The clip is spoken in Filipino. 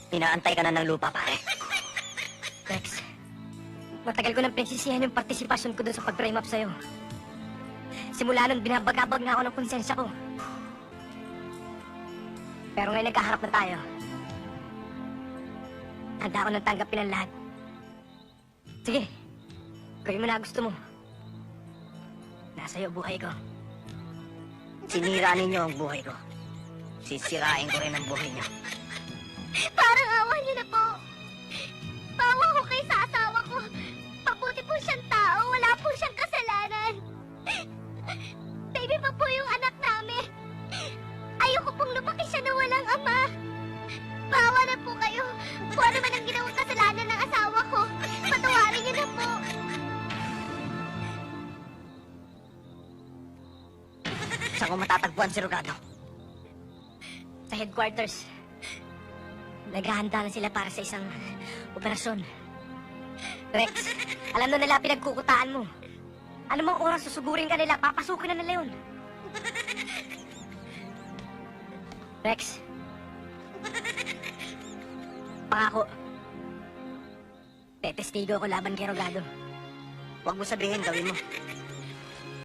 Inaantay ka na ng lupa, pare. Rex, matagal ko nang pinagsisihan yung partisipasyon ko dun sa pag-frame up sa'yo. Simula nun, binabagabag na ako ng konsensya ko. Pero ngayon nagkaharap na tayo. Handa ako nang tanggapin ang lahat. Sige, gawin mo na gusto mo. Nasa'yo buhay ko. Sinira ninyo ang buhay ko. Sisirain ko rin ang buhay niyo. Parang awa niyo na po. Bawa ko kay sa asawa ko. Mabuti po siyang tao. Wala po siyang kasalanan. Baby pa po yung anak namin. Ayoko pong lumaki siya na walang ama. Bawa na po kayo. Kung ano man ang ginawang kasalanan ng asawa ko, patawarin niyo na po. Saan ko matatagpuan si Rogado? Sa headquarters. Naghahanda na sila para sa isang operasyon. Rex, alam na nila pinagkukutaan mo. Ano mang oras susugurin ka nila, papasukin na nila yun. Rex. Pangako. Tetestigo ko laban kay Rogado. Huwag mo sabihin, gawin mo.